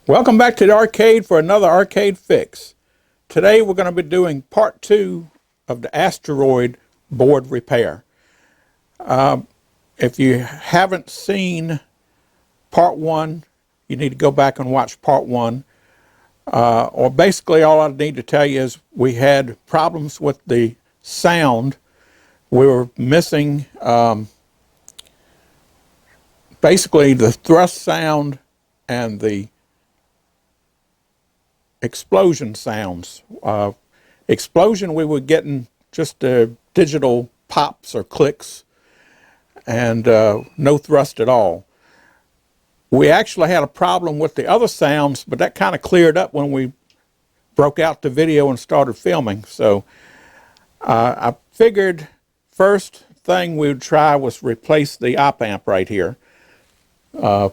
Welcome back to the arcade for another arcade fix. Today we're going to be doing part 2 of the Asteroid board repair. If you haven't seen part 1, you need to go back and watch part 1. Or basically all I need to tell you is we had problems with the sound. We were missing basically the thrust sound and the explosion sounds. Explosion, we were getting just digital pops or clicks and no thrust at all. We actually had a problem with the other sounds, but that kind of cleared up when we broke out the video and started filming. So I figured first thing we would try was replace the op amp right here,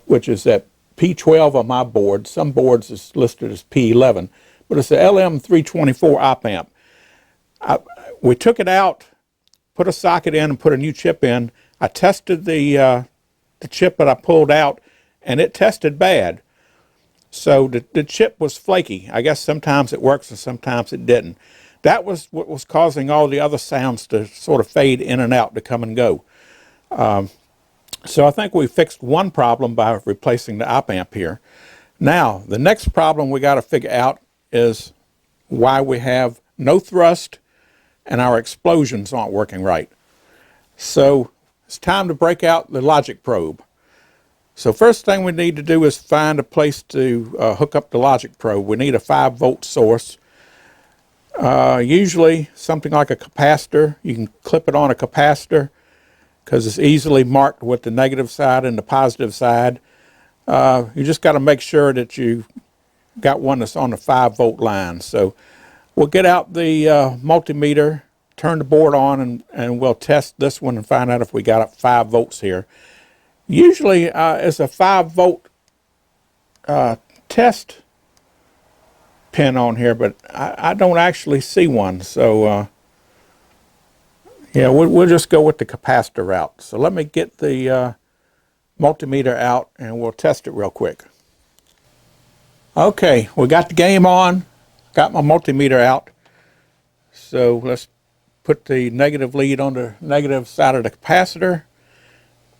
which is at P12 on my board. Some boards is listed as P11, but it's a LM324 op amp. We took it out, put a socket in, and put a new chip in. I tested the chip that I pulled out, and it tested bad. So the chip was flaky. I guess sometimes it works and sometimes it didn't. That was what was causing all the other sounds to sort of fade in and out, to come and go. So I think we fixed one problem by replacing the op amp here. Now, the next problem we got to figure out is why we have no thrust and our explosions aren't working right. So it's time to break out the logic probe. So first thing we need to do is find a place to hook up the logic probe. We need a 5-volt source. Usually something like a capacitor. You can clip it on a capacitor because it's easily marked with the negative side and the positive side. You just got to make sure that you got one that's on the 5-volt line. So we'll get out the multimeter, turn the board on, and we'll test this one and find out if we got up 5 volts here. Usually it's a 5-volt test pin on here, but I don't actually see one. So yeah, we'll just go with the capacitor route. So let me get the multimeter out and we'll test it real quick. Okay, we got the game on, got my multimeter out. So let's put the negative lead on the negative side of the capacitor,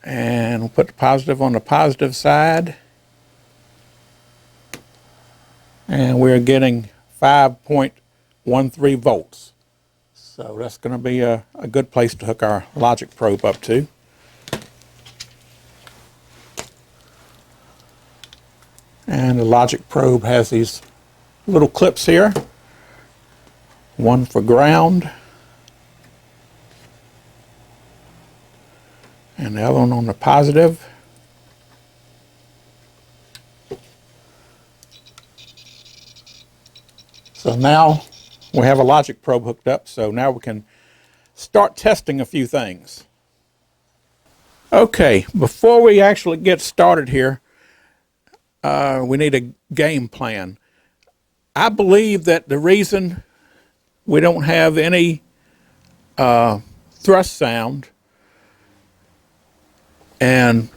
and we'll put the positive on the positive side. And we're getting 5.13 volts. So that's going to be a good place to hook our logic probe up to. And the logic probe has these little clips here. One for ground, and the other one on the positive. So now we have a logic probe hooked up, so now we can start testing a few things. Okay, before we actually get started here, we need a game plan. I believe that the reason we don't have any thrust sound and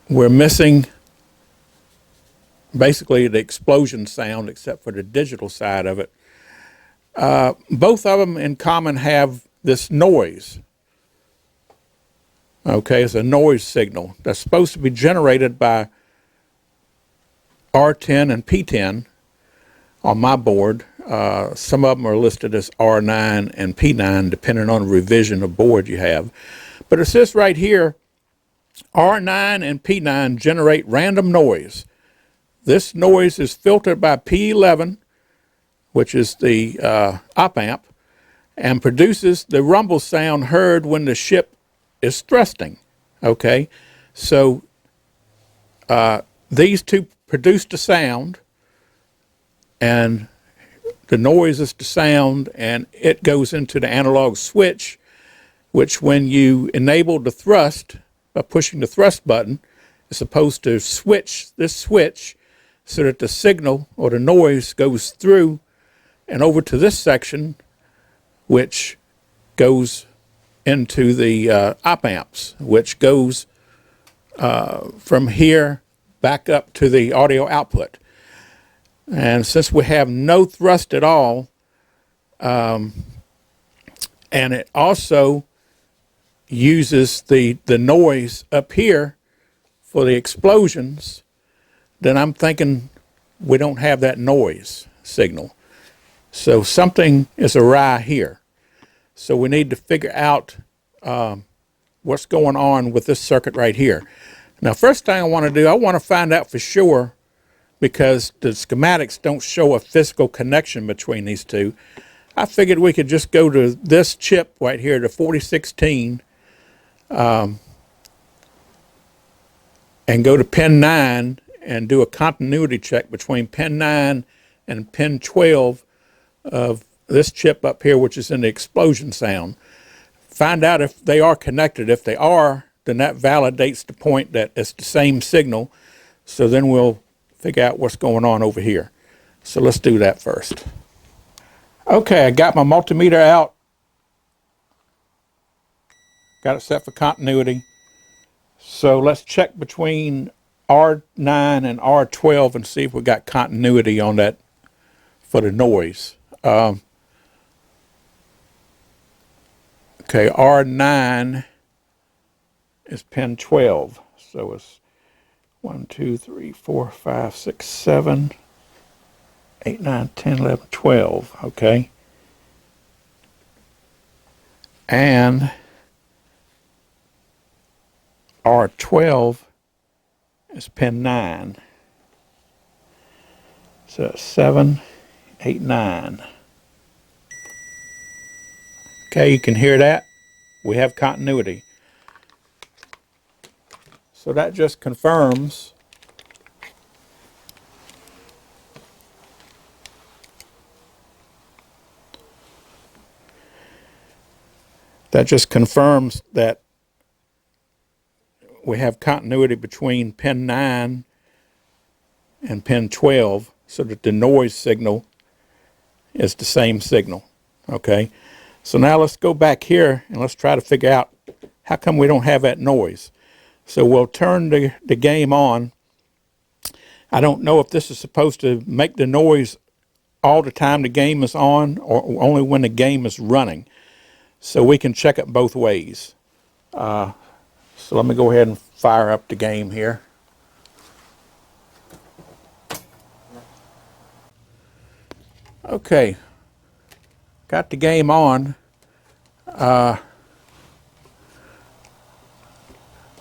we're missing basically the explosion sound except for the digital side of it, both of them in common have this noise. Okay, it's a noise signal that's supposed to be generated by R10 and P10 on my board. Some of them are listed as R9 and P9 depending on the revision of board you have. But it says right here, R9 and P9 generate random noise. This noise is filtered by P11, which is the op amp, and produces the rumble sound heard when the ship is thrusting. Okay, so these two produce the sound, and the noise is the sound, and it goes into the analog switch, which when you enable the thrust by pushing the thrust button, is supposed to switch this switch so that the signal or the noise goes through and over to this section, which goes into the op amps, which goes from here back up to the audio output. And since we have no thrust at all, and it also uses the noise up here for the explosions, then I'm thinking we don't have that noise signal. So something is awry here. So we need to figure out what's going on with this circuit right here. Now, first thing I want to do, I want to find out for sure, because the schematics don't show a physical connection between these two. I figured we could just go to this chip right here, the 4016, and go to pin 9 and do a continuity check between pin 9 and pin 12 of this chip up here, which is in the explosion sound. Find out if they are connected. If they are, then that validates the point that it's the same signal. So then we'll figure out what's going on over here. So let's do that first. Okay, I got my multimeter out. Got it set for continuity. So let's check between R9 and R12 and see if we got continuity on that for the noise. Okay, R9 is pin 12. So it's 1, 2, 3, 4, 5, 6, 7, 8, 9, 10, 11, 12. Okay. And R12 is pin 9. So it's 7, 8, 9. Okay, you can hear that. We have continuity. So that just confirms that we have continuity between pin 9 and pin 12, so that the noise signal is the same signal. Okay, so now let's go back here and let's try to figure out how come we don't have that noise. So we'll turn the game on. I don't know if this is supposed to make the noise all the time the game is on, or only when the game is running. So we can check it both ways. So let me go ahead and fire up the game here. Okay, got the game on.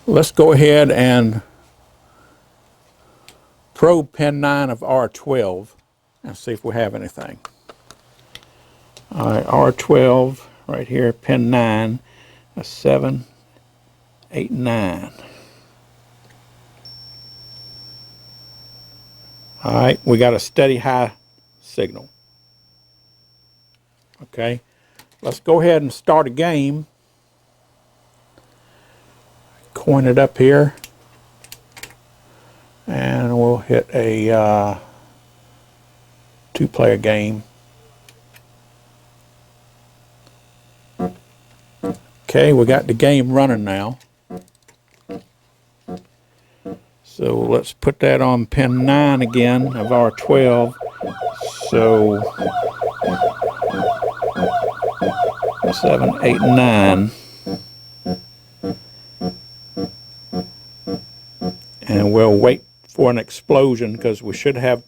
Let's go ahead and probe pin 9 of R12 and see if we have anything. All right, R12 right here, pin 9, that's 7, 8, 9. All right, we got a steady high signal. Okay, let's go ahead and start a game. Coin it up here, and we'll hit a 2-player game. Okay, we got the game running now. So let's put that on pin 9 again of R12. So 7, 8, 9. And we'll wait for an explosion, because we should have,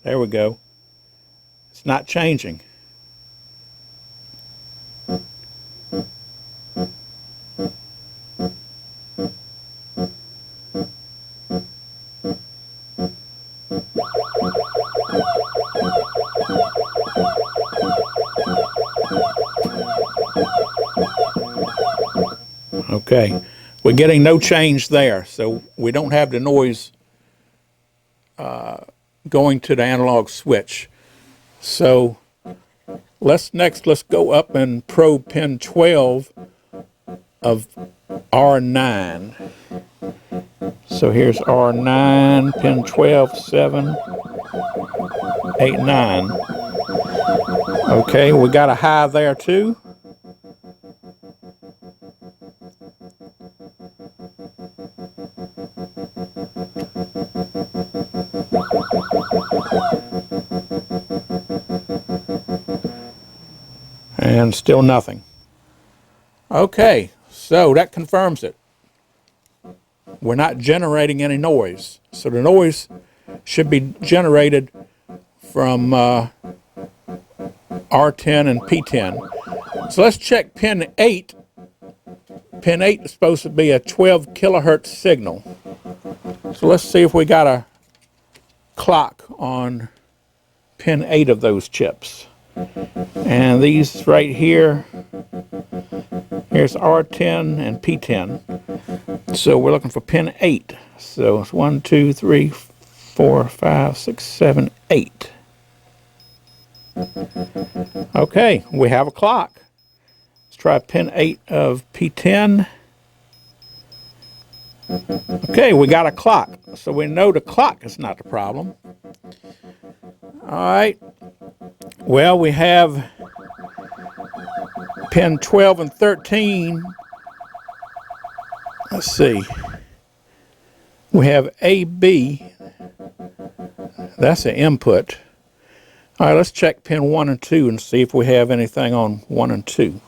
there we go. It's not changing. Okay, we're getting no change there, so we don't have the noise going to the analog switch. So let's go up and probe pin 12 of R9. So here's R9, pin 12, 7, 8, 9. Okay, we got a high there too. And still nothing. Okay, so that confirms it. We're not generating any noise. So the noise should be generated from R10 and P10. So let's check pin 8. Pin 8 is supposed to be a 12 kilohertz signal. So let's see if we got a clock on pin 8 of those chips. And these right here, here's R10 and P10. So we're looking for pin 8. So it's 1, 2, 3, 4, 5, 6, 7, 8. Okay, we have a clock. Let's try pin 8 of P10. Okay, we got a clock. So we know the clock is not the problem. All right. Well, we have pin 12 and 13. Let's see. We have AB. That's an input. All right, let's check pin 1 and 2 and see if we have anything on 1 and 2.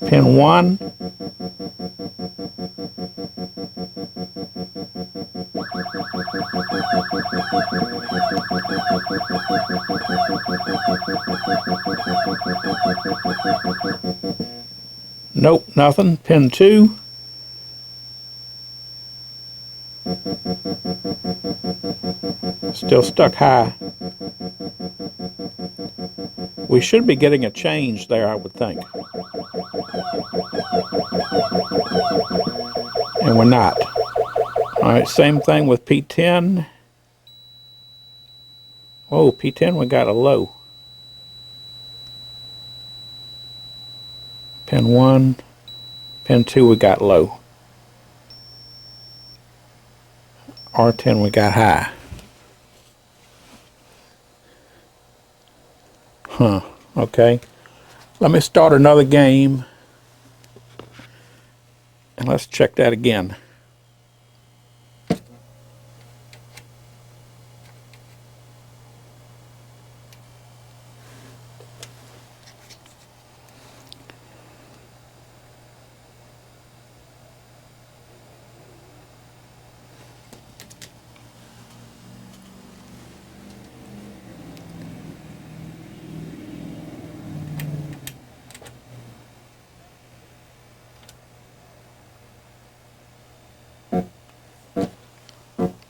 Pin 1. Nope, nothing. Pin 2. Still stuck high. We should be getting a change there, I would think. And we're not. All right, same thing with P10. Oh, P10, we got a low. Pin 1, pin 2, we got low. R10, we got high. Okay. Let me start another game. And let's check that again.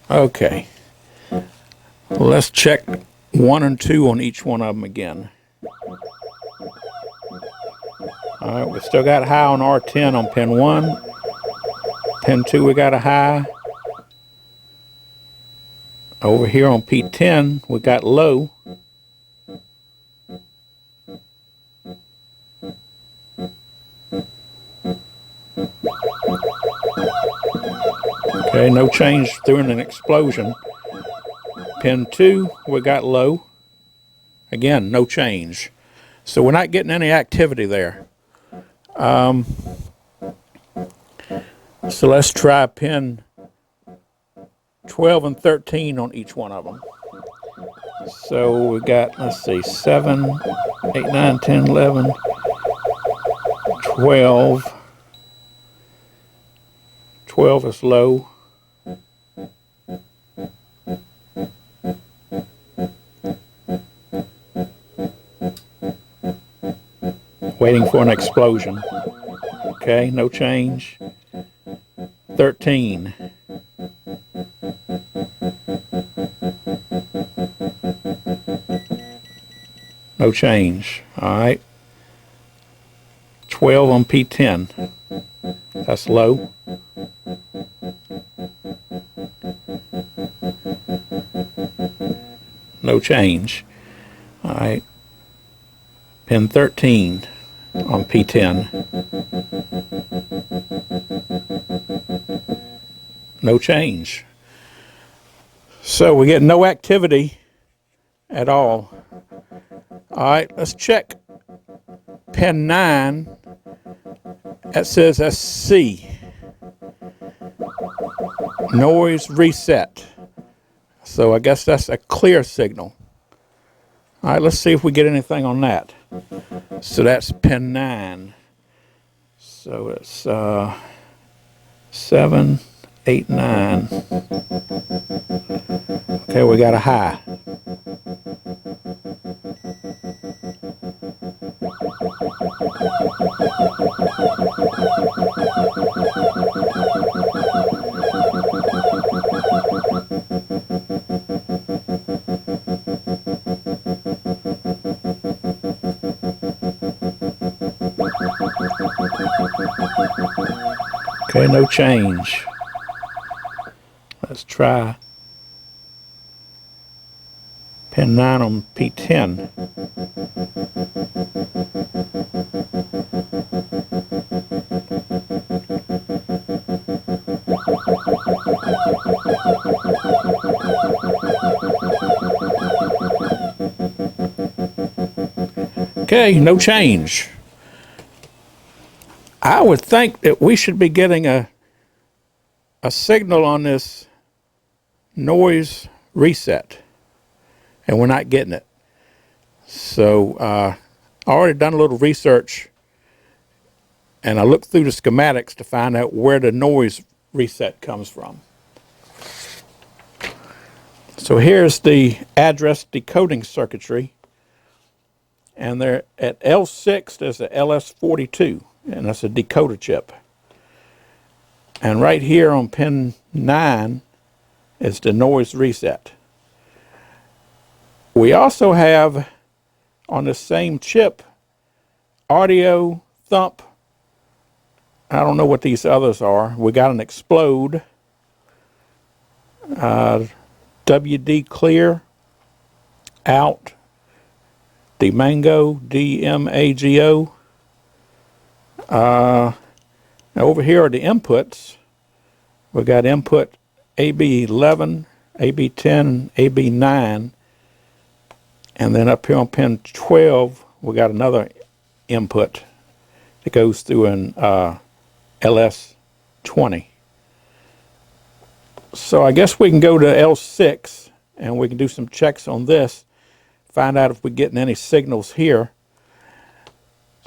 Okay, let's check 1 and 2 on each one of them again. All right, we still got high on R10 on pin 1. Pin 2, we got a high. Over here on P10, we got low. Okay, no change during an explosion. Pin 2, we got low. Again, no change. So we're not getting any activity there. So let's try pin 12 and 13 on each one of them. So we got, let's see, 7, 8, 9, 10, 11, 12. 12 is low. Waiting for an explosion. Okay, no change. 13. No change. All right. 12 on P10. That's low. No change. All right. Pin 13 on P10. No change. So we get no activity at all. All right, let's check pin 9. That says SC. Noise reset. So I guess that's a clear signal. All right, let's see if we get anything on that. So that's pin 9. So it's 7, 8, 9. Okay, we got a high. Okay, no change. Let's try pin 9 on P10. Okay, no change. I would think that we should be getting a signal on this noise reset, and we're not getting it. So I already done a little research, and I looked through the schematics to find out where the noise reset comes from. So here's the address decoding circuitry, and there at L6 there's a LS42, and that's a decoder chip. And right here on pin 9 is the noise reset. We also have on the same chip audio, thump, I don't know what these others are. We got an explode, WD clear, out, DMAGO, DMAGO. Now over here are the inputs. We got input AB11, AB10, AB9, and then up here on pin 12 we got another input that goes through an LS20. So I guess we can go to L6 and we can do some checks on this, find out if we're getting any signals here.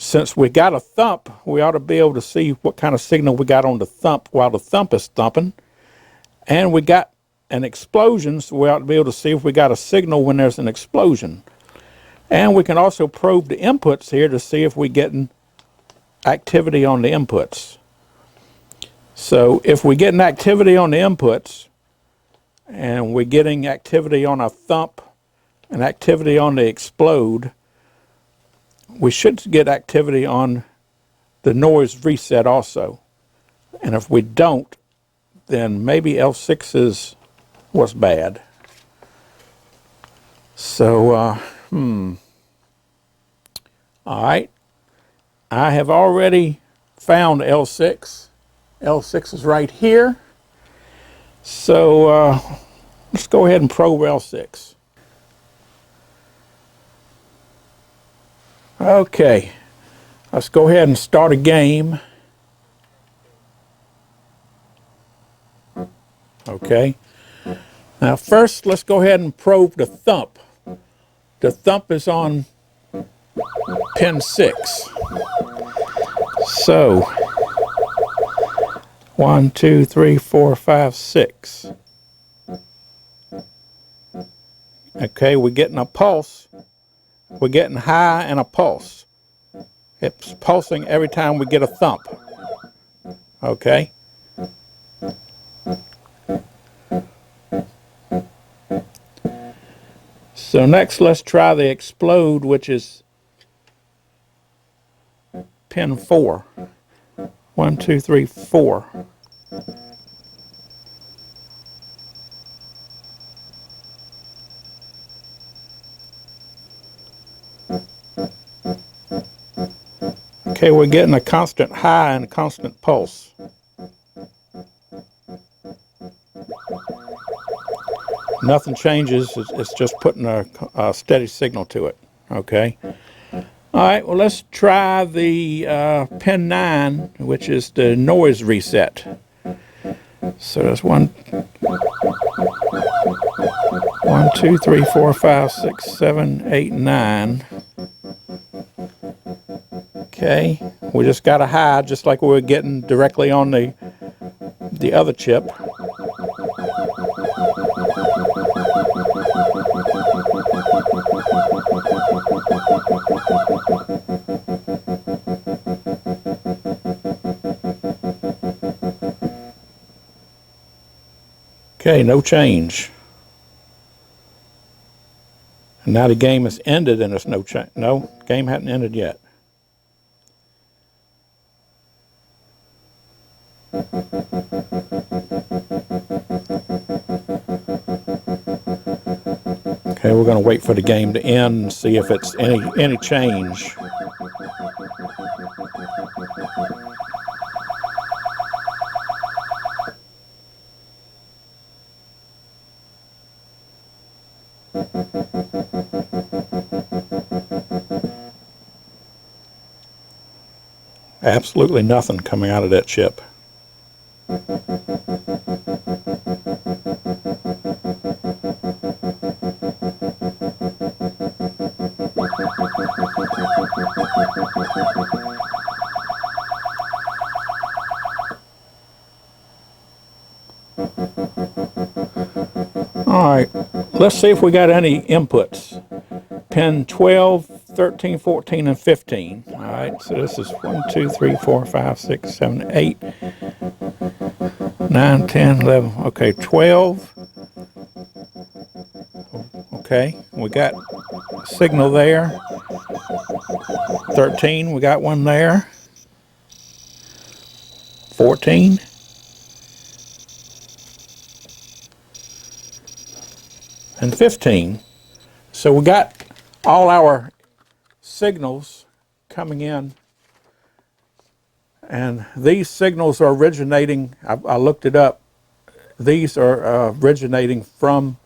Since we got a thump, we ought to be able to see what kind of signal we got on the thump while the thump is thumping. And we got an explosion, so we ought to be able to see if we got a signal when there's an explosion. And we can also probe the inputs here to see if we're getting activity on the inputs. So if we're getting activity on the inputs, and we're getting activity on a thump and activity on the explode, we should get activity on the noise reset also. And if we don't, then maybe L6 is what's bad. So, all right. I have already found L6. L6 is right here. So let's go ahead and probe L6. Okay, let's go ahead and start a game. Okay, now first let's go ahead and probe the thump. The thump is on pin 6. So 1, 2, 3, 4, 5, 6. Okay, we're getting a pulse. We're getting high and a pulse. It's pulsing every time we get a thump. Okay? So next let's try the explode, which is pin 4. 1, 2, 3, 4. Okay, we're getting a constant high and a constant pulse. Nothing changes, it's just putting a steady signal to it, okay? All right, well let's try the pin 9, which is the noise reset. So that's 1, 1, 2, 3, 4, 5, 6, 7, 8, 9. Okay, we just got a high, just like we were getting directly on the other chip. Okay, no change. And now the game has ended and there's no change. No, game hadn't ended yet. Okay, we're going to wait for the game to end and see if it's any change. Absolutely nothing coming out of that chip. All right, let's see if we got any inputs. Pin 12, 13, 14, and 15. All right, so this is 1, 2, 3, 4, 5, 6, 7, 8, 9, 10, 11. Okay, 12. Okay, we got a signal there. 13, we got one there. 14. And 15. So we got all our signals coming in, and these signals are originating, I looked it up, these are originating from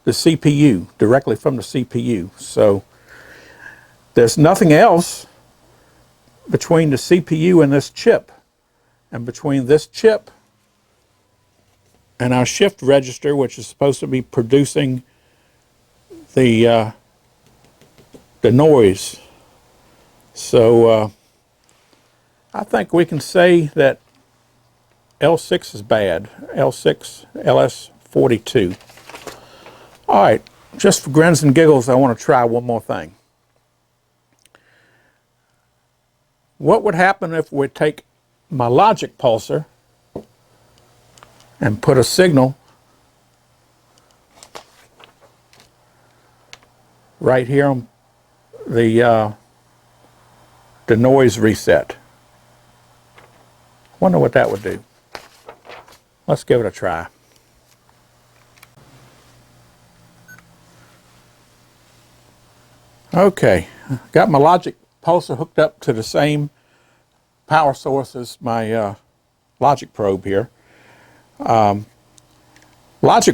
the CPU, directly from the CPU. So there's nothing else between the CPU and this chip, and between this chip and our shift register, which is supposed to be producing the noise. So I think we can say that L6 is bad. L6, LS42. All right, just for grins and giggles, I want to try one more thing. What would happen if we take my logic pulsar and put a signal right here on the noise reset? Wonder what that would do. Let's give it a try. Okay, got my logic pulsar hooked up to the same power source as my logic probe here. Logic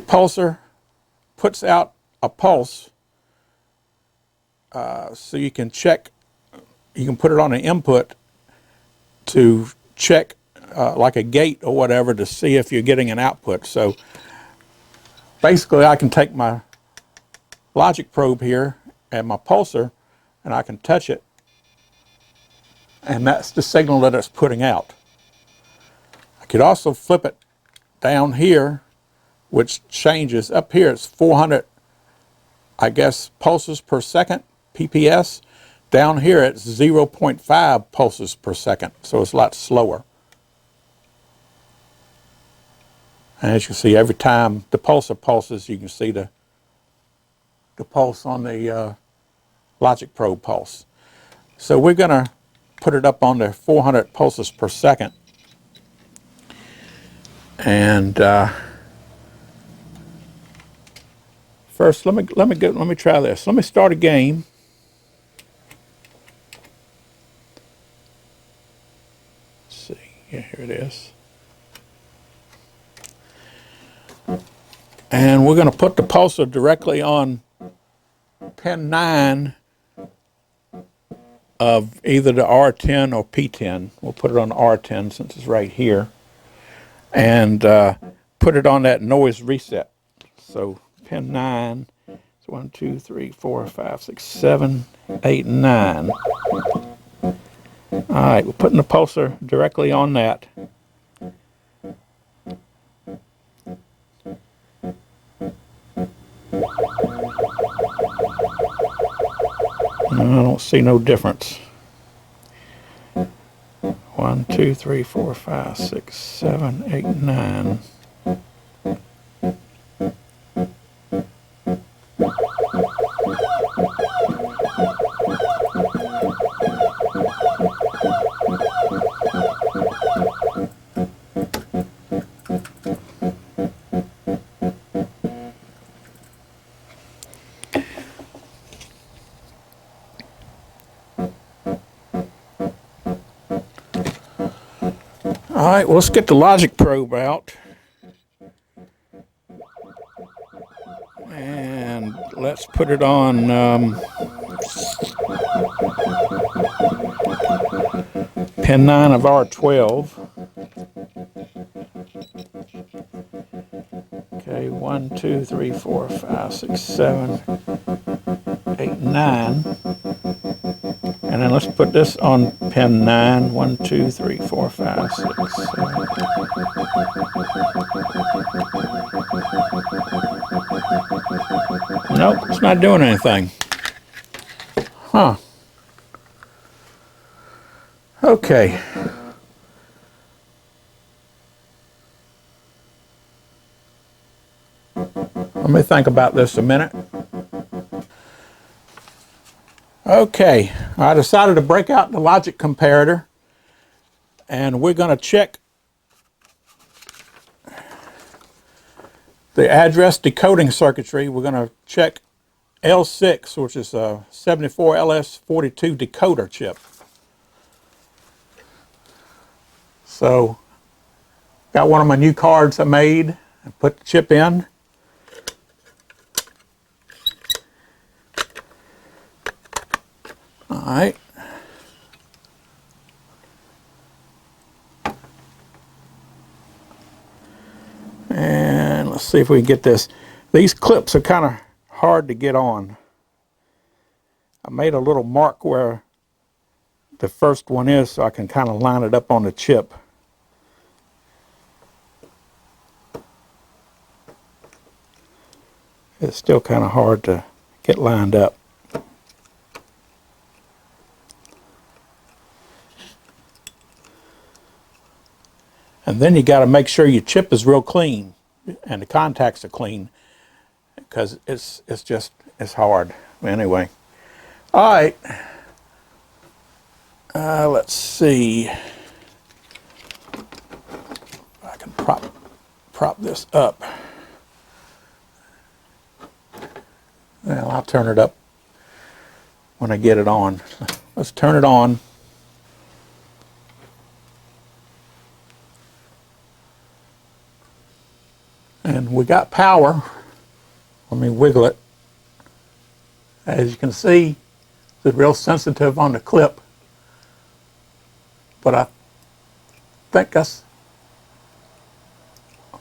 pulsar puts out a pulse, so you can check, you can put it on an input to check like a gate or whatever to see if you're getting an output. So basically I can take my logic probe here and my pulsar and I can touch it, and that's the signal that it's putting out. I could also flip it down here, which changes. Up here it's 400, I guess, pulses per second, PPS. Down here it's 0.5 pulses per second, so it's a lot slower. And as you can see, every time the pulsar pulses, you can see the pulse on the logic probe pulse. So we're going to put it up on the 400 pulses per second. And first, let me try this. Let me start a game. Let's see. Yeah, here it is. And we're going to put the pulsar directly on pin 9 of either the R10 or P10. We'll put it on R10 since it's right here. And put it on that noise reset. So pin 9. So 1, 2, 3, 4, 5, 6, 7, 8, 9. All right, we're putting the pulsar directly on that. I don't see no difference. 1, 2, 3, 4, 5, 6, 7, 8, 9. All right, well, let's get the logic probe out. And let's put it on pin 9 of R12. Okay, 1, 2, 3, 4, 5, 6, 7, 8, 9. And then let's put this on pin 9. 1, 2, 3, 4, 5, 6, 7. Nope, it's not doing anything. Huh. Okay. Let me think about this a minute. Okay, I decided to break out the logic comparator, and we're going to check the address decoding circuitry. We're going to check L6, which is a 74LS42 decoder chip. So, got one of my new cards I made and put the chip in. All right. And let's see if we can get this. These clips are kind of hard to get on. I made a little mark where the first one is so I can kind of line it up on the chip. It's still kind of hard to get lined up. And then you got to make sure your chip is real clean and the contacts are clean, because it's hard. Anyway, all right. Let's see if I can prop this up. Well, I'll turn it up when I get it on. Let's turn it on. And we got power. Let me wiggle it. As you can see, it's real sensitive on the clip. But I think that's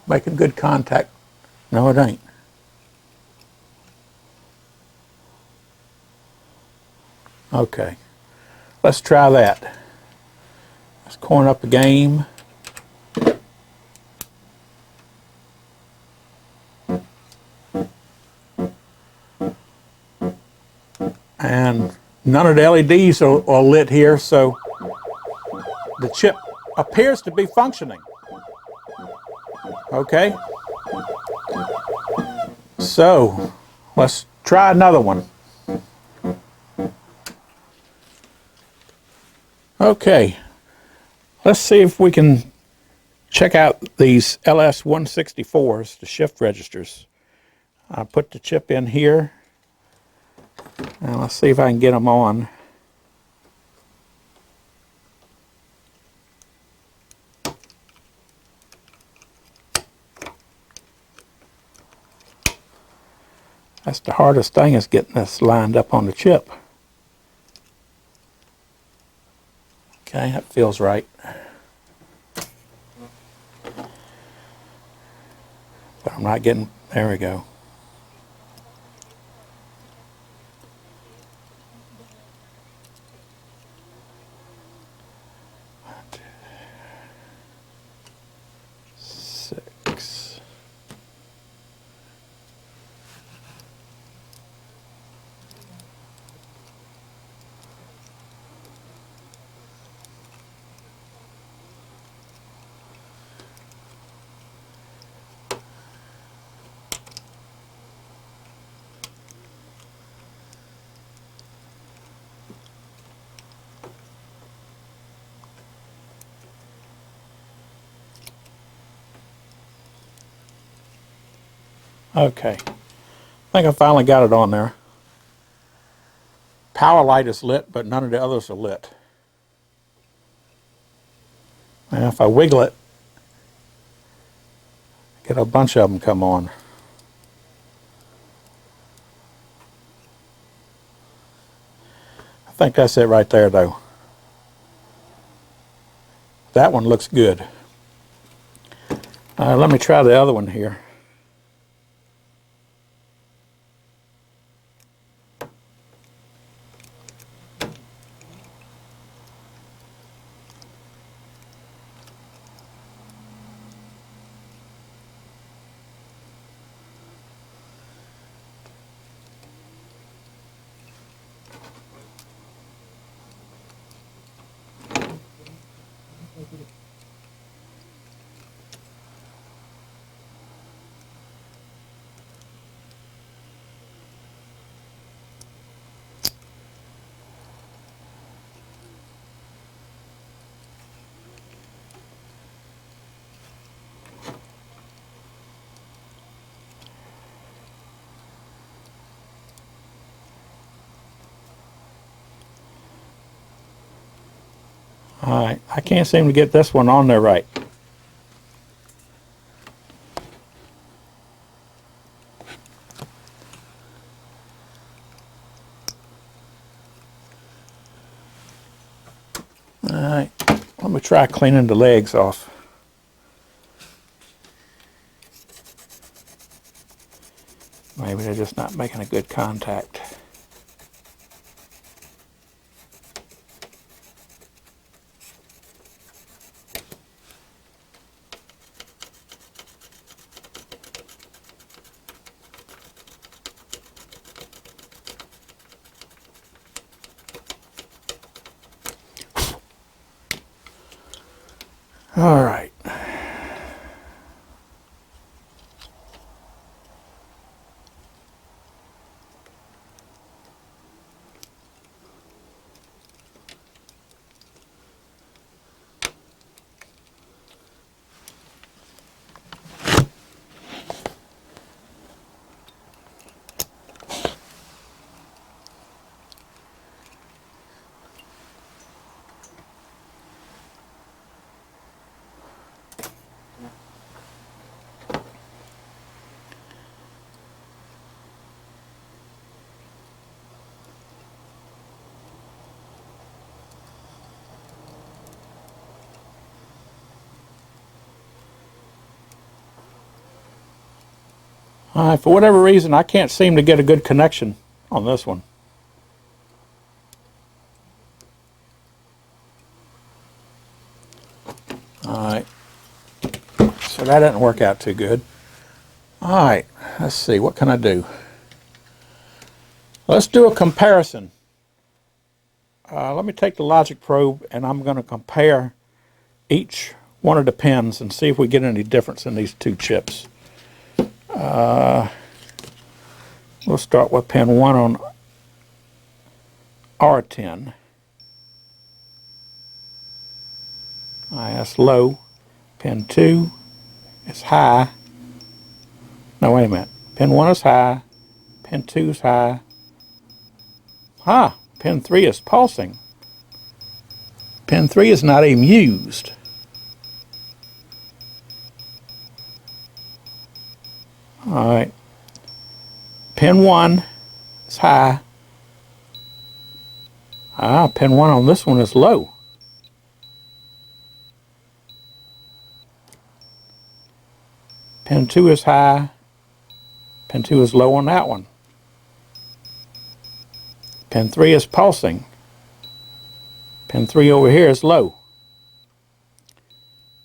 making good contact. No, it ain't. Okay, let's try that. Let's coin up a game. And none of the LEDs are lit here, so the chip appears to be functioning. Okay, so let's try another one. Okay, let's see if we can check out these LS164s, the shift registers. I put the chip in here, and let's see if I can get them on. That's the hardest thing, is getting this lined up on the chip. Okay, that feels right. But I'm not getting, there we go. 6. Okay, I think I finally got it on there. Power light is lit, but none of the others are lit. And if I wiggle it, get a bunch of them come on. I think that's it right there, though. That one looks good. Let me try the other one here. Alright, I can't seem to get this one on there right. Alright, let me try cleaning the legs off. Maybe they're just not making a good contact. All right. For whatever reason, I can't seem to get a good connection on this one. Alright, so that didn't work out too good. Alright, let's see, what can I do? Let's do a comparison. Let me take the logic probe and I'm going to compare each one of the pins and see if we get any difference in these two chips. We'll start with pin 1 on R10. That's low. Pin 2 is high. No, wait a minute. Pin 1 is high. Pin 2 is high. Pin 3 is pulsing. Pin 3 is not even used. Alright. Pin 1 is high. Pin 1 on this one is low. Pin 2 is high. Pin 2 is low on that one. Pin 3 is pulsing. Pin 3 over here is low.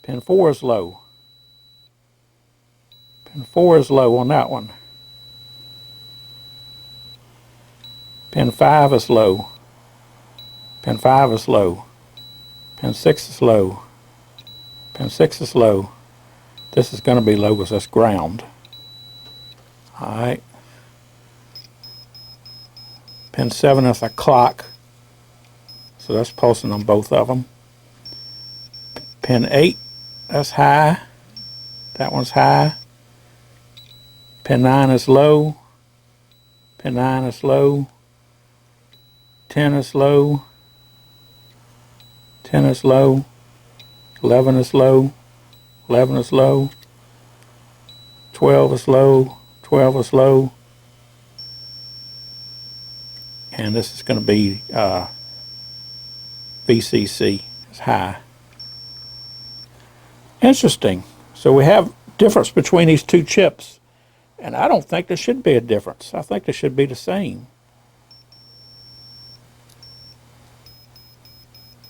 Pin 4 is low. Pin 4 is low on that one. Pin 5 is low. Pin 5 is low. Pin 6 is low. Pin 6 is low. This is going to be low because that's ground. Alright. Pin 7 is a clock. So that's pulsing on both of them. Pin 8, that's high. That one's high. Pin 9 is low. Pin 9 is low. 10 is low. 10 is low. 11 is low. 11 is low. 12 is low. 12 is low. And this is going to be VCC. It's high. Interesting. So we have difference between these two chips. And I don't think there should be a difference. I think they should be the same.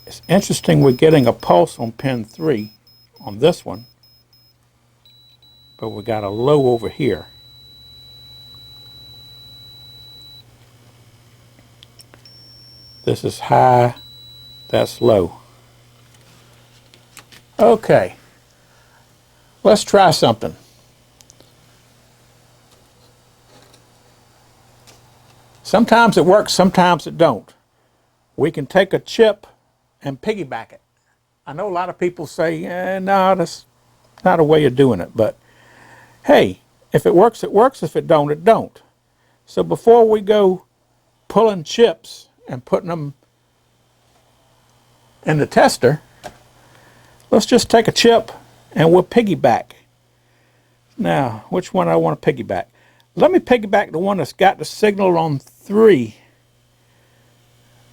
It's interesting we're getting a pulse on pin 3 on this one, but we got a low over here. This is high, that's low. Okay, let's try something. Sometimes it works, sometimes it don't. We can take a chip and piggyback it. I know a lot of people say, no, that's not a way of doing it, but hey, if it works, it works. If it don't, it don't. So before we go pulling chips and putting them in the tester, let's just take a chip and we'll piggyback. Now, which one I want to piggyback? Let me piggyback the one that's got the signal on 3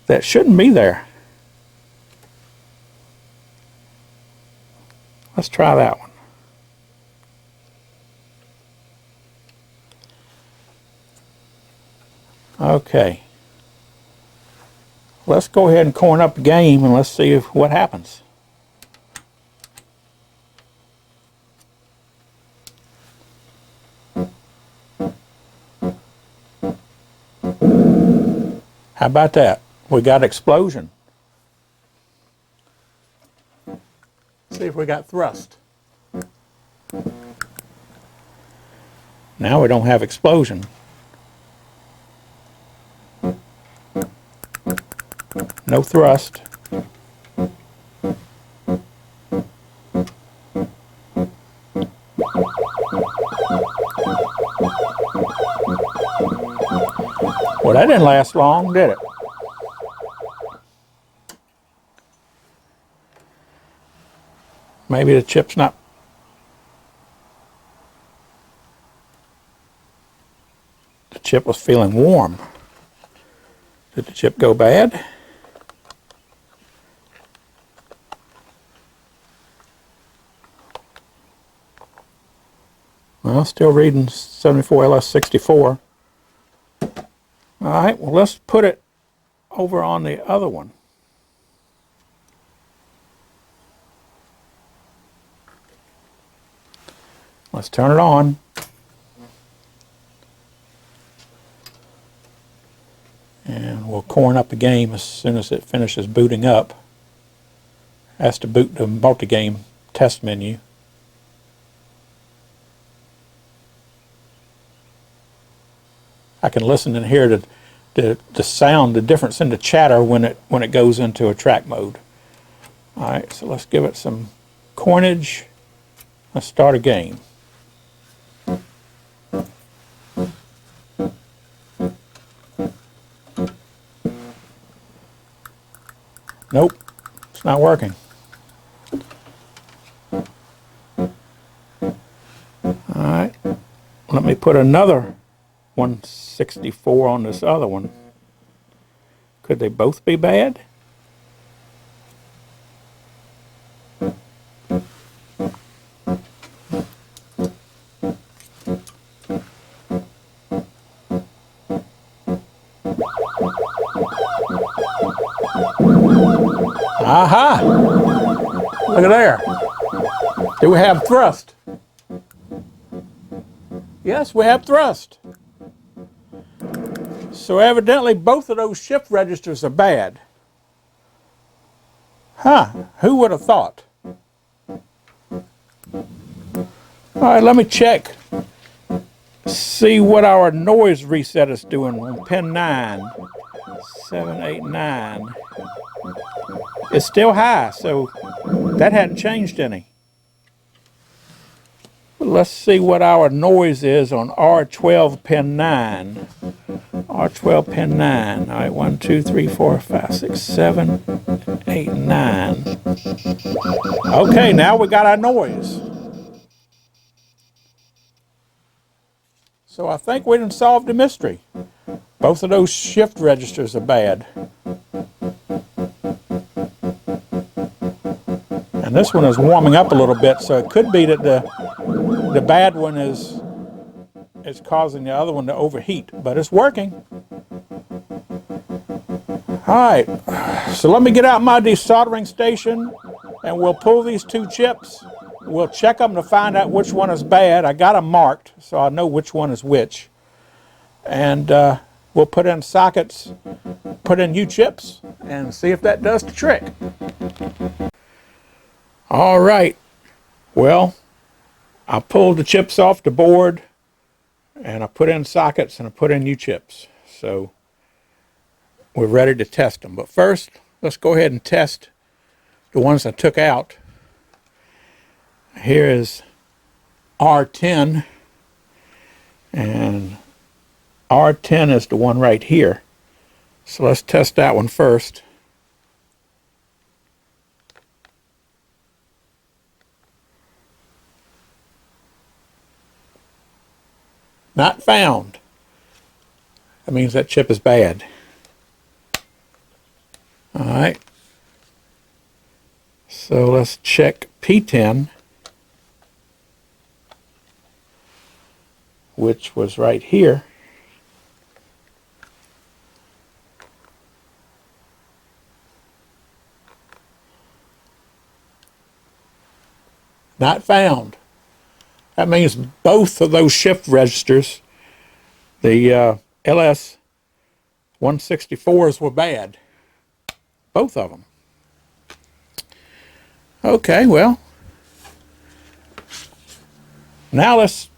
that shouldn't be there. Let's try that one. Okay. Let's go ahead and coin up the game and let's see what happens. How about that? We got explosion. See if we got thrust. Now we don't have explosion. No thrust. Well, that didn't last long, did it? Maybe the chip's not. The chip was feeling warm. Did the chip go bad? Well, still reading 74 LS64. All right, well, let's put it over on the other one. Let's turn it on. And we'll coin up the game as soon as it finishes booting up. It has to boot the multi-game test menu. I can listen and hear the sound, the difference in the chatter when it goes into a track mode. All right, so let's give it some coinage. Let's start a game. Nope, it's not working. All right, let me put another 164 on this other one. Could they both be bad? Aha! Look at there. Do we have thrust? Yes, we have thrust. So evidently both of those shift registers are bad. Huh, who would have thought? All right, let me check. See what our noise reset is doing on pin 9. 7, 8, 9. It's still high, so that hadn't changed any. But let's see what our noise is on R12 pin 9. R12 pin 9. All right, 1, 2, 3, 4, 5, 6, 7, 8, 9. Okay, now we got our noise. So I think we done solved the mystery. Both of those shift registers are bad. And this one is warming up a little bit, so it could be that the bad one is causing the other one to overheat, but it's working. All right, so let me get out my desoldering station and we'll pull these two chips. We'll check them to find out which one is bad. I got them marked, so I know which one is which. And we'll put in sockets, put in new chips, and see if that does the trick. All right, well, I pulled the chips off the board, and I put in sockets, and I put in new chips. So we're ready to test them. But first, let's go ahead and test the ones I took out. Here is R10, and R10 is the one right here. So let's test that one first. Not found. That means that chip is bad. All right. So let's check P10, which was right here. Not found. That means both of those shift registers, the LS 164s, were bad. Both of them. Okay, well, now let's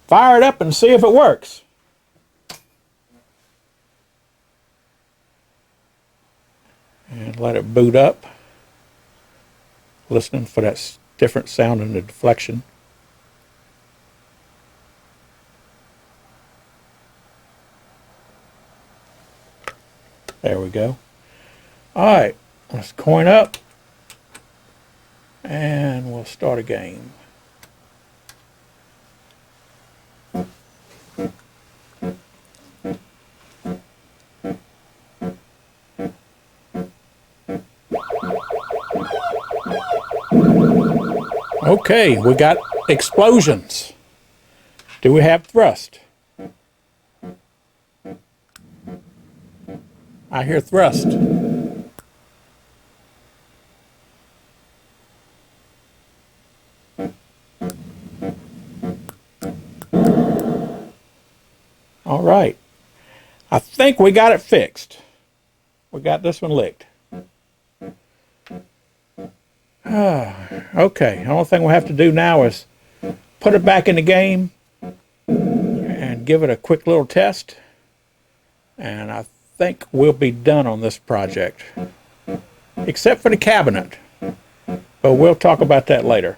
fire it up and see if it works. And let it boot up, listening for that different sound in the deflection. There we go. All right, let's coin up, and we'll start a game. Okay, we got explosions. Do we have thrust? I hear thrust. All right. I think we got it fixed. We got this one licked. Okay, the only thing we have to do now is put it back in the game and give it a quick little test. And I think we'll be done on this project. Except for the cabinet. But we'll talk about that later.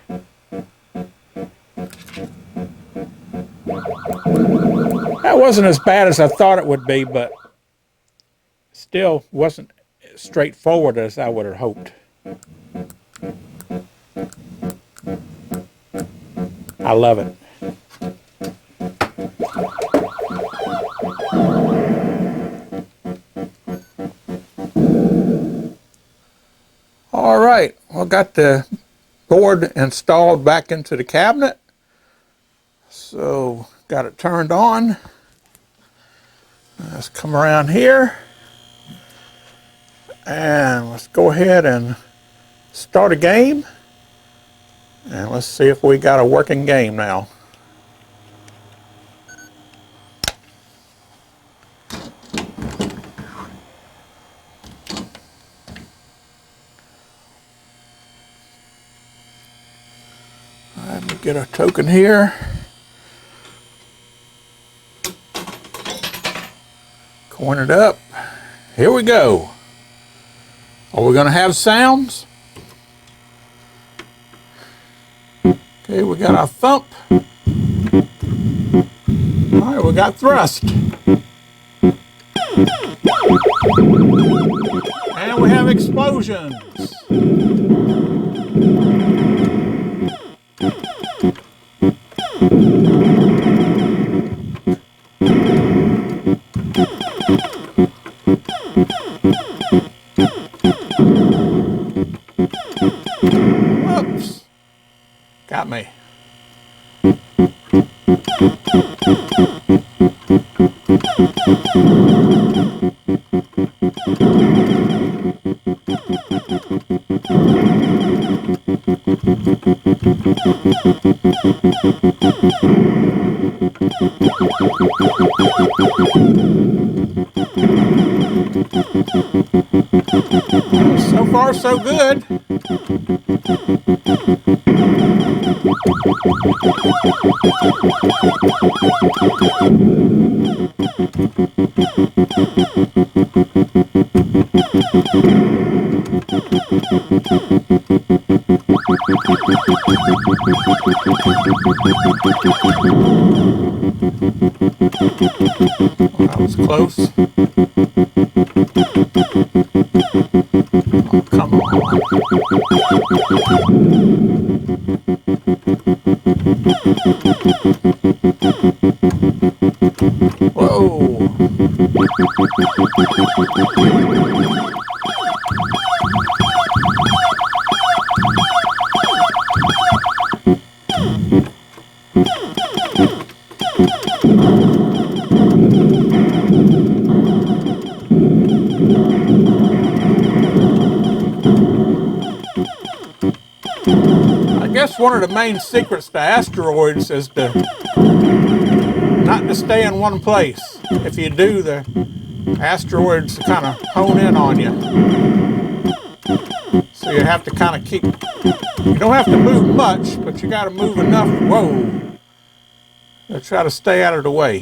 That wasn't as bad as I thought it would be, but still wasn't as straightforward as I would have hoped. I love it. All right, well, got the board installed back into the cabinet. So, got it turned on. Let's come around here. And let's go ahead and start a game. And let's see if we got a working game now. Let me get a token here. Coin it up. Here we go. Are we going to have SAMS? Okay, we got our thump. All right, we got thrust. And we have explosions. Whoops. Got me. So far, so good. That was close. Oh, come on. Whoa. I guess one of the main secrets to asteroids is not to stay in one place. If you do, the asteroids kind of hone in on you. So you have to kind of keep, you don't have to move much, but you got to move enough, whoa, to try to stay out of the way.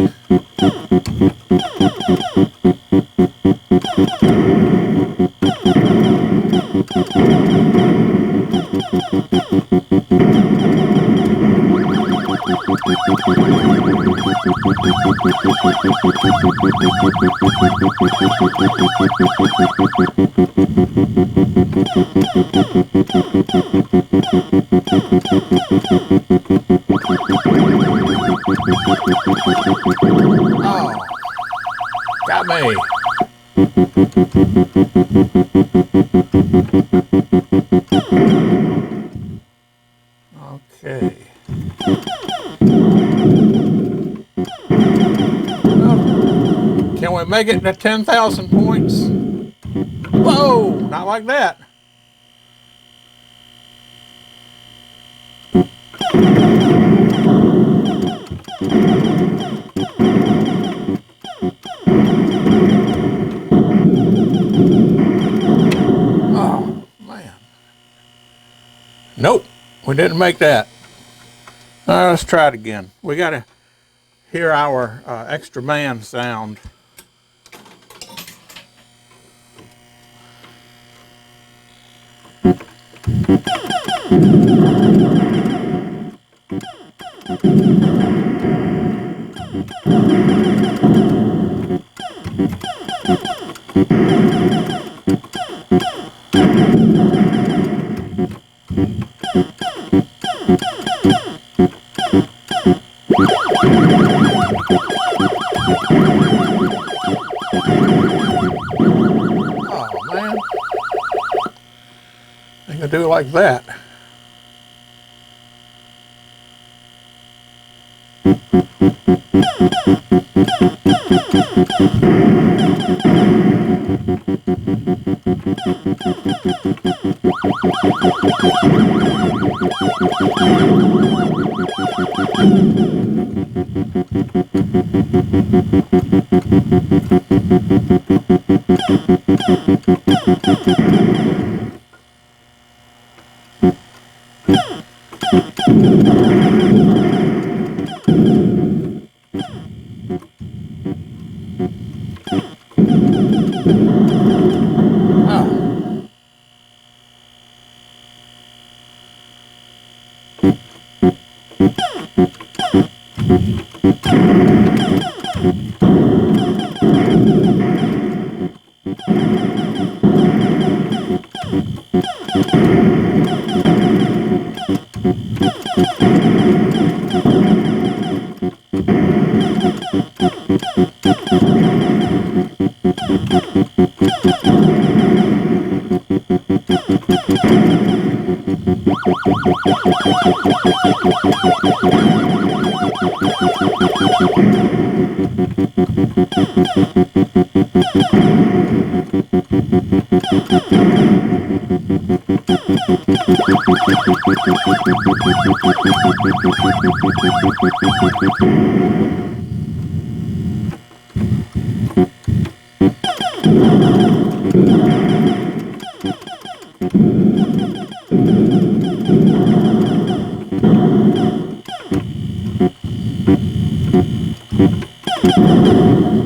Oh, got me. Okay. Well, can we make it to 10,000 points? Whoa, not like that. Oh, man. Nope, we didn't make that. All right, let's try it again. We got to hear our extra man sound. Oh man, I can do it like that.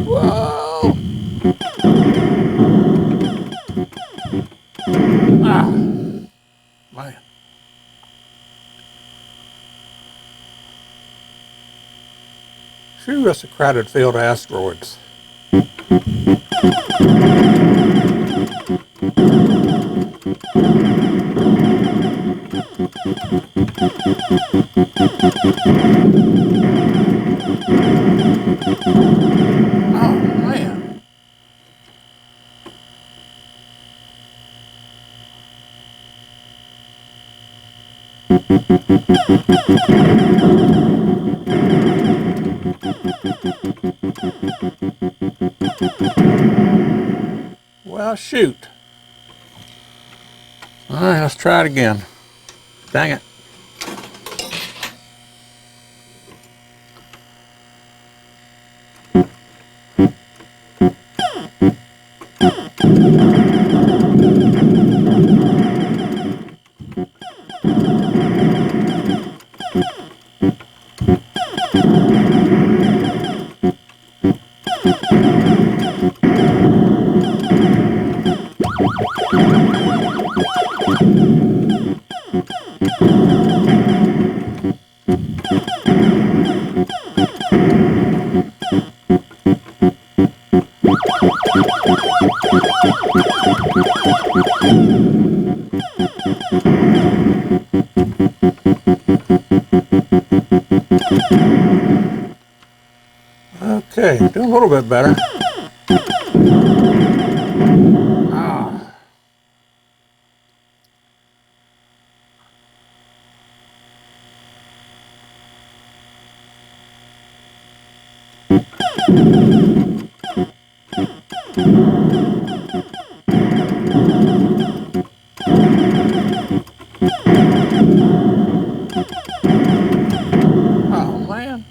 Whoa! Ah, man. Phew, that's a crowded field of asteroids. Oh, man. Well, shoot. All right, let's try it again. Dang it. Okay, doing a little bit better. Ah. Oh, man.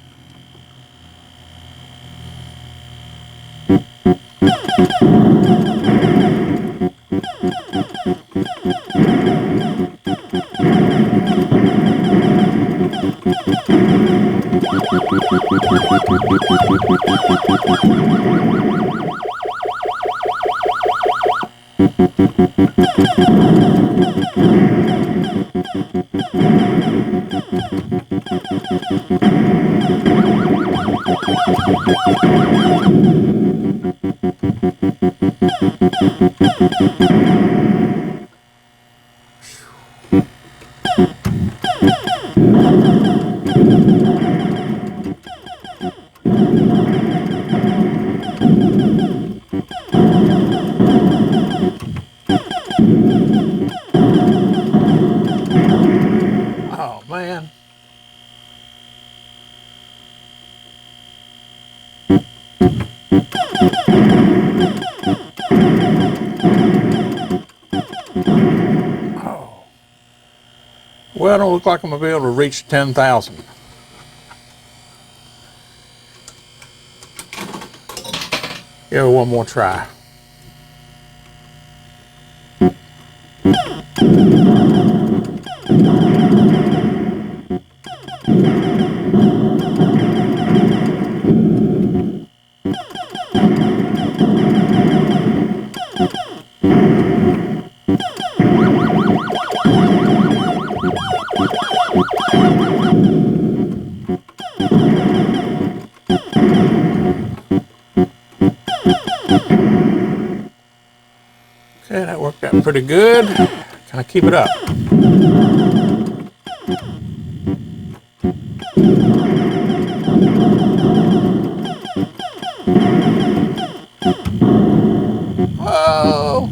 Oh, man. Oh. Well, it don't look like I'm going to be able to reach 10,000. Give it one more try. Got pretty good. Kind of keep it up. Oh.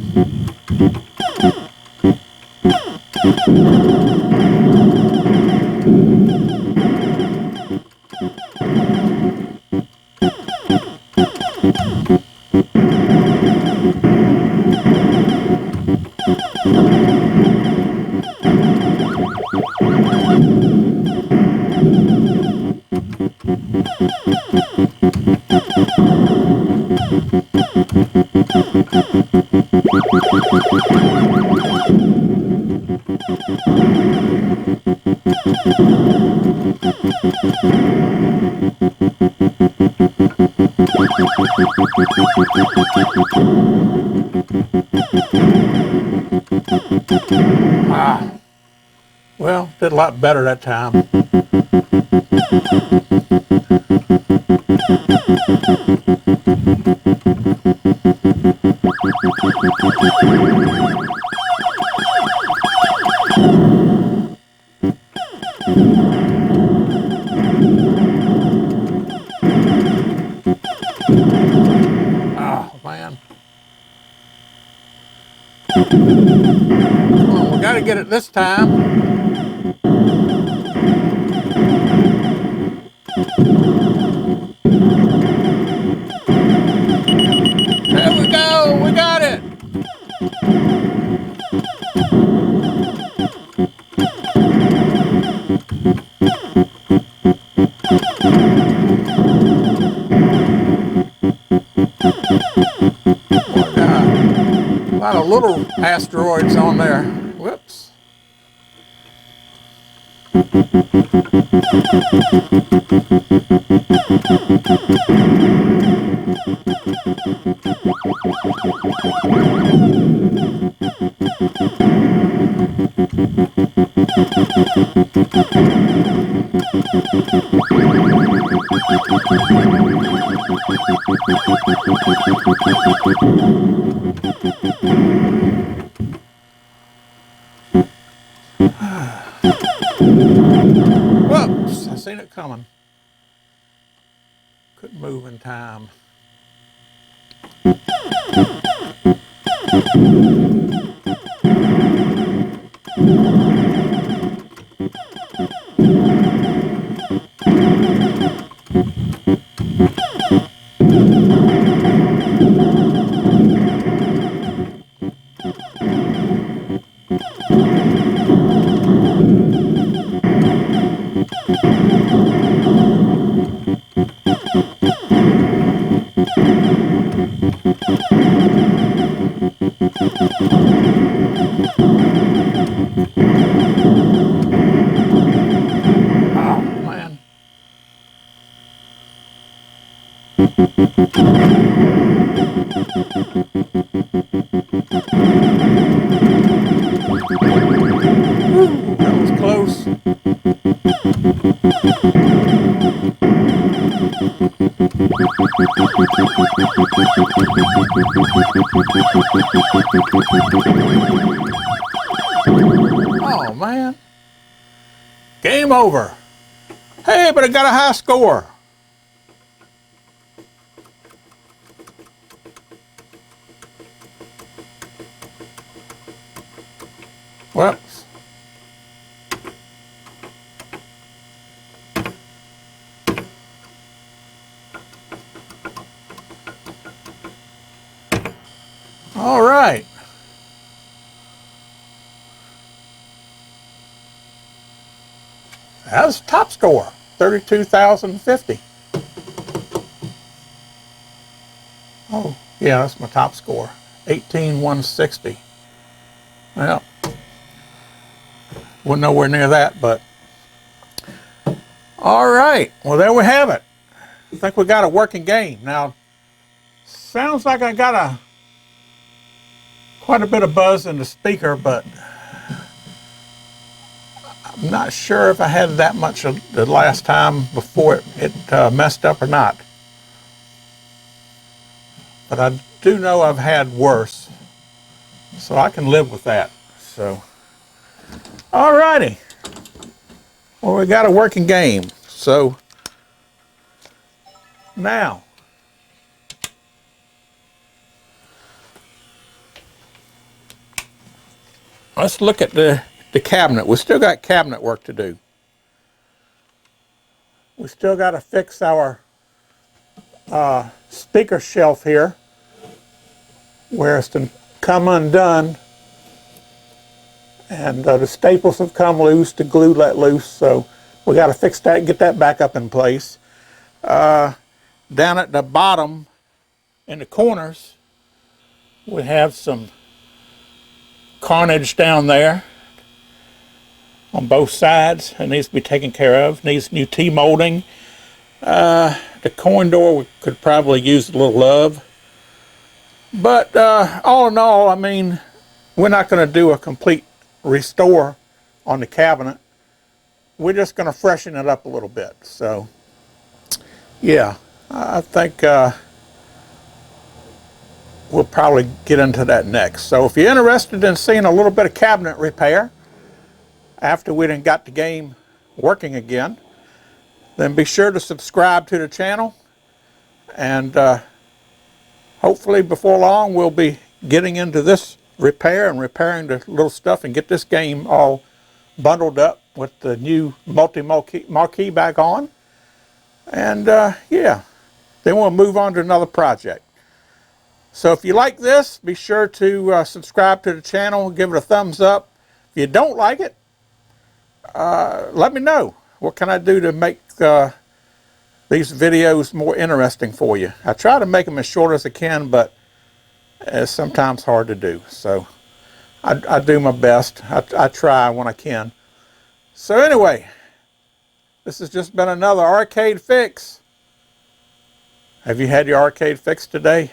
Well, did a lot better that time. Oh, man. Come on, we got to get it this time. There we go, we got it. A lot of little asteroids on there. Whoops. Whoops, I seen it coming. Couldn't move in time. That was close. Oh, man. Game over. Hey, but I got a high score. Well, all right. That was top score, 32,050. Oh, yeah, that's my top score, 18,160. Well, wasn't nowhere near that, but all right. Well, there we have it. I think we got a working game. Now, sounds like I got quite a bit of buzz in the speaker, but I'm not sure if I had that much the last time before it messed up or not. But I do know I've had worse. So I can live with that. So, alrighty. Well, we got a working game. So, now, let's look at the cabinet. We still got cabinet work to do. We still got to fix our speaker shelf here, where it's come undone, and the staples have come loose, the glue let loose, so we got to fix that and get that back up in place. Down at the bottom in the corners, we have some carnage down there on both sides. It needs to be taken care of. Needs new T-molding. The coin door we could probably use a little love. But all in all, I mean, we're not going to do a complete restore on the cabinet. We're just going to freshen it up a little bit. So, yeah, I think we'll probably get into that next. So if you're interested in seeing a little bit of cabinet repair after we done got the game working again, then be sure to subscribe to the channel, and hopefully before long we'll be getting into this repair and repairing the little stuff and get this game all bundled up with the new marquee back on. And yeah, then we'll move on to another project. So if you like this, be sure to subscribe to the channel, give it a thumbs up. If you don't like it, let me know. What can I do to make these videos more interesting for you? I try to make them as short as I can, but it's sometimes hard to do. So I do my best. I try when I can. So anyway, this has just been another arcade fix. Have you had your arcade fix today?